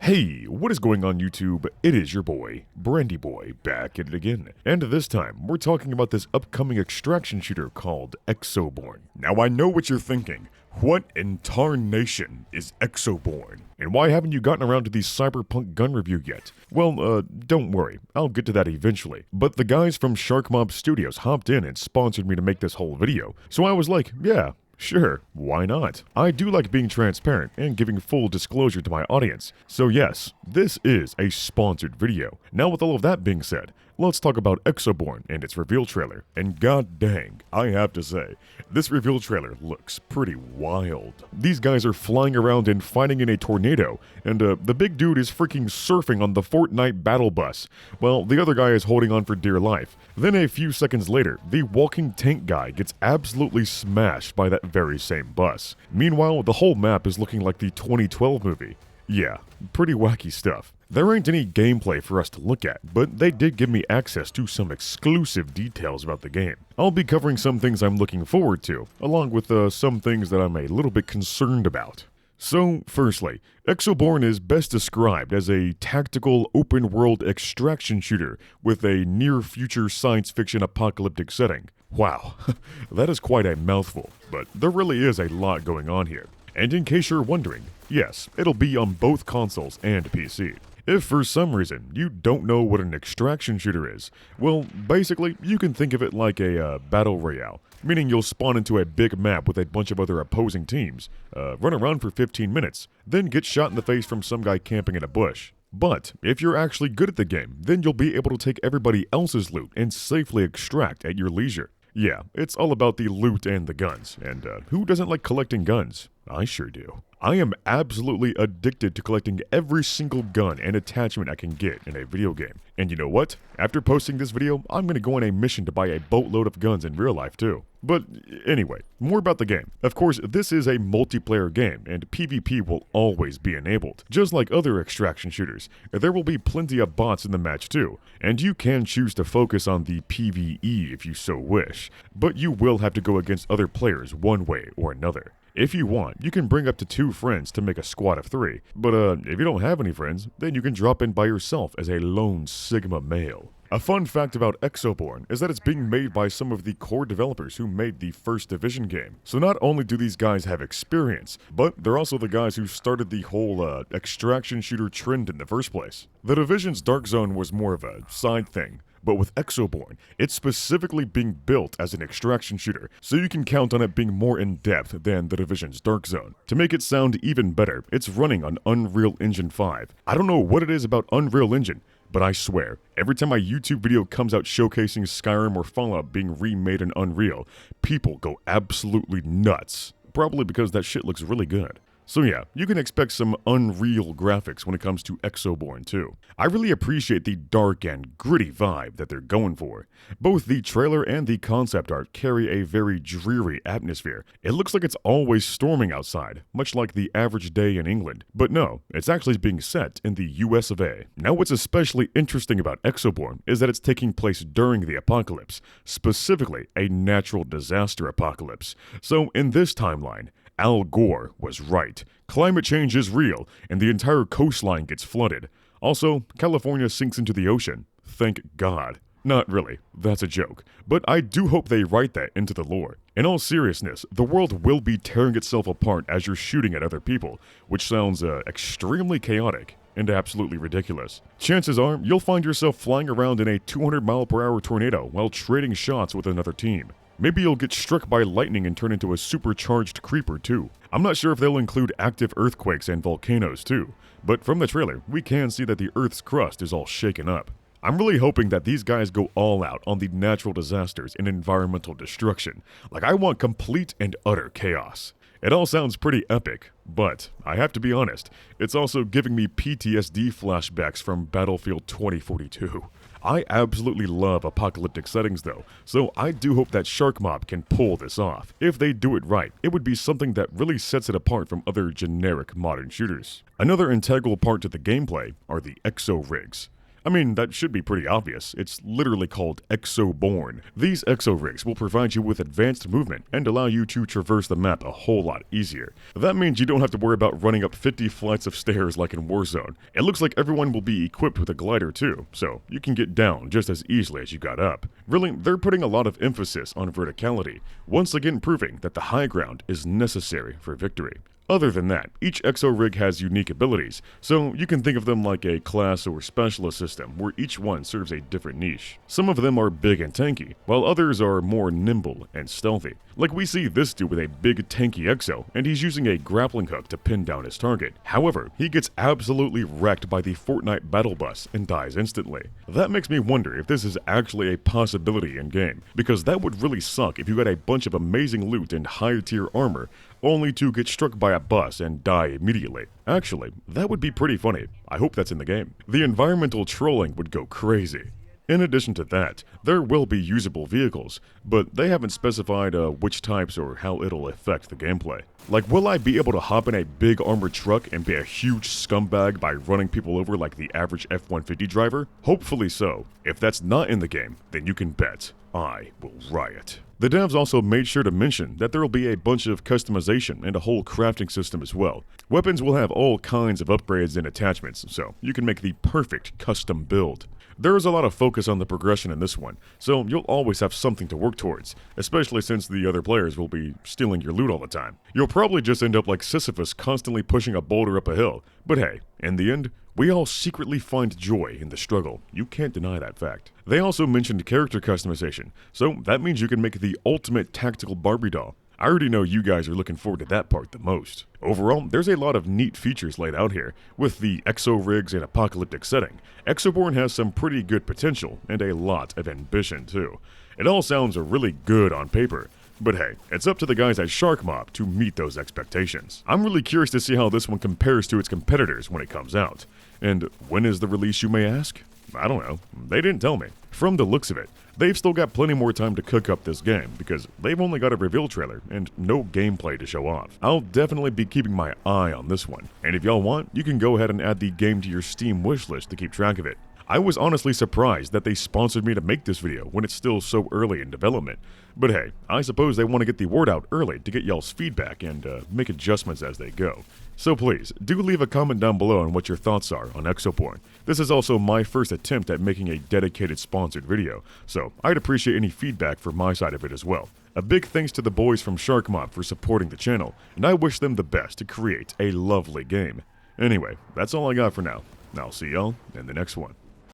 Hey, what is going on YouTube? It is your boy, Brandy Boy, back at it again. And this time, we're talking about this upcoming extraction shooter called Exoborn. Now I know what you're thinking. What in tarnation is Exoborn? And why haven't you gotten around to the Cyberpunk gun review yet? Well, don't worry, I'll get to that eventually. But the guys from Shark Mob Studios hopped in and sponsored me to make this whole video. So I was like, yeah, sure, why not? I do like being transparent and giving full disclosure to my audience. So yes, this is a sponsored video. Now with all of that being said, let's talk about Exoborn and its reveal trailer. And god dang, I have to say, this reveal trailer looks pretty wild. These guys are flying around and fighting in a tornado, and the big dude is freaking surfing on the Fortnite battle bus, while the other guy is holding on for dear life. Then a few seconds later, the walking tank guy gets absolutely smashed by that very same bus. Meanwhile, the whole map is looking like the 2012 movie. Yeah, pretty wacky stuff. There ain't any gameplay for us to look at, but they did give me access to some exclusive details about the game. I'll be covering some things I'm looking forward to, along with some things that I'm a little bit concerned about. So, firstly, Exoborn is best described as a tactical open-world extraction shooter with a near-future science fiction apocalyptic setting. Wow, that is quite a mouthful, but there really is a lot going on here. And in case you're wondering, yes, it'll be on both consoles and PC. If for some reason you don't know what an extraction shooter is, well, basically, you can think of it like a battle royale, meaning you'll spawn into a big map with a bunch of other opposing teams, run around for 15 minutes, then get shot in the face from some guy camping in a bush. But if you're actually good at the game, then you'll be able to take everybody else's loot and safely extract at your leisure. Yeah, it's all about the loot and the guns, and who doesn't like collecting guns? I sure do. I am absolutely addicted to collecting every single gun and attachment I can get in a video game. And you know what? After posting this video, I'm going to go on a mission to buy a boatload of guns in real life too. But anyway, more about the game. Of course, this is a multiplayer game, and PvP will always be enabled. Just like other extraction shooters, there will be plenty of bots in the match too, and you can choose to focus on the PvE if you so wish, but you will have to go against other players one way or another. If you want, you can bring up to 2 friends to make a squad of 3, but if you don't have any friends, then you can drop in by yourself as a lone Sigma male. A fun fact about Exoborn is that it's being made by some of the core developers who made the first Division game. So not only do these guys have experience, but they're also the guys who started the whole extraction shooter trend in the first place. The Division's Dark Zone was more of a side thing, but with Exoborn, it's specifically being built as an extraction shooter, so you can count on it being more in-depth than The Division's Dark Zone. To make it sound even better, it's running on Unreal Engine 5. I don't know what it is about Unreal Engine, but I swear, every time my YouTube video comes out showcasing Skyrim or Fallout being remade in Unreal, people go absolutely nuts. Probably because that shit looks really good. So yeah, you can expect some unreal graphics when it comes to Exoborn too. I really appreciate the dark and gritty vibe that they're going for. Both the trailer and the concept art carry a very dreary atmosphere. It looks like it's always storming outside, much like the average day in England. But no, it's actually being set in the US of A. Now what's especially interesting about Exoborn is that it's taking place during the apocalypse, specifically a natural disaster apocalypse. So in this timeline, Al Gore was right. Climate change is real, and the entire coastline gets flooded. Also, California sinks into the ocean. Thank God. Not really, that's a joke. But I do hope they write that into the lore. In all seriousness, the world will be tearing itself apart as you're shooting at other people, which sounds extremely chaotic and absolutely ridiculous. Chances are, you'll find yourself flying around in a 200-mile-per-hour tornado while trading shots with another team. Maybe you'll get struck by lightning and turn into a supercharged creeper too. I'm not sure if they'll include active earthquakes and volcanoes too, but from the trailer, we can see that the Earth's crust is all shaken up. I'm really hoping that these guys go all out on the natural disasters and environmental destruction. Like, I want complete and utter chaos. It all sounds pretty epic, but I have to be honest, it's also giving me PTSD flashbacks from Battlefield 2042. I absolutely love apocalyptic settings though, so I do hope that Shark Mob can pull this off. If they do it right, it would be something that really sets it apart from other generic modern shooters. Another integral part to the gameplay are the exo rigs. I mean, that should be pretty obvious. It's literally called Exoborn. These exo rigs will provide you with advanced movement and allow you to traverse the map a whole lot easier. That means you don't have to worry about running up 50 flights of stairs like in Warzone. It looks like everyone will be equipped with a glider too, so you can get down just as easily as you got up. Really, they're putting a lot of emphasis on verticality, once again proving that the high ground is necessary for victory. Other than that, each exo rig has unique abilities, so you can think of them like a class or specialist system where each one serves a different niche. Some of them are big and tanky, while others are more nimble and stealthy. Like we see this dude with a big tanky exo, and he's using a grappling hook to pin down his target. However, he gets absolutely wrecked by the Fortnite battle bus and dies instantly. That makes me wonder if this is actually a possibility in game, because that would really suck if you got a bunch of amazing loot and higher tier armor, only to get struck by a bus and die immediately. Actually, that would be pretty funny. I hope that's in the game. The environmental trolling would go crazy. In addition to that, there will be usable vehicles, but they haven't specified which types or how it'll affect the gameplay. Like, will I be able to hop in a big armored truck and be a huge scumbag by running people over like the average F-150 driver? Hopefully so. If that's not in the game, then you can bet I will riot. The devs also made sure to mention that there will be a bunch of customization and a whole crafting system as well. Weapons will have all kinds of upgrades and attachments, so you can make the perfect custom build. There is a lot of focus on the progression in this one, so you'll always have something to work towards, especially since the other players will be stealing your loot all the time. You'll probably just end up like Sisyphus constantly pushing a boulder up a hill, but hey, in the end, we all secretly find joy in the struggle. You can't deny that fact. They also mentioned character customization, so that means you can make the ultimate tactical Barbie doll. I already know you guys are looking forward to that part the most. Overall, there's a lot of neat features laid out here. With the exo rigs and apocalyptic setting, Exoborn has some pretty good potential and a lot of ambition too. It all sounds really good on paper, but hey, it's up to the guys at Shark Mob to meet those expectations. I'm really curious to see how this one compares to its competitors when it comes out. And when is the release, you may ask? I don't know. They didn't tell me. From the looks of it, they've still got plenty more time to cook up this game because they've only got a reveal trailer and no gameplay to show off. I'll definitely be keeping my eye on this one, and if y'all want, you can go ahead and add the game to your Steam wishlist to keep track of it. I was honestly surprised that they sponsored me to make this video when it's still so early in development. But hey, I suppose they want to get the word out early to get y'all's feedback and make adjustments as they go. So please, do leave a comment down below on what your thoughts are on Exoborn. This is also my first attempt at making a dedicated sponsored video, so I'd appreciate any feedback from my side of it as well. A big thanks to the boys from Shark Mob for supporting the channel, and I wish them the best to create a lovely game. Anyway, that's all I got for now. I'll see y'all in the next one.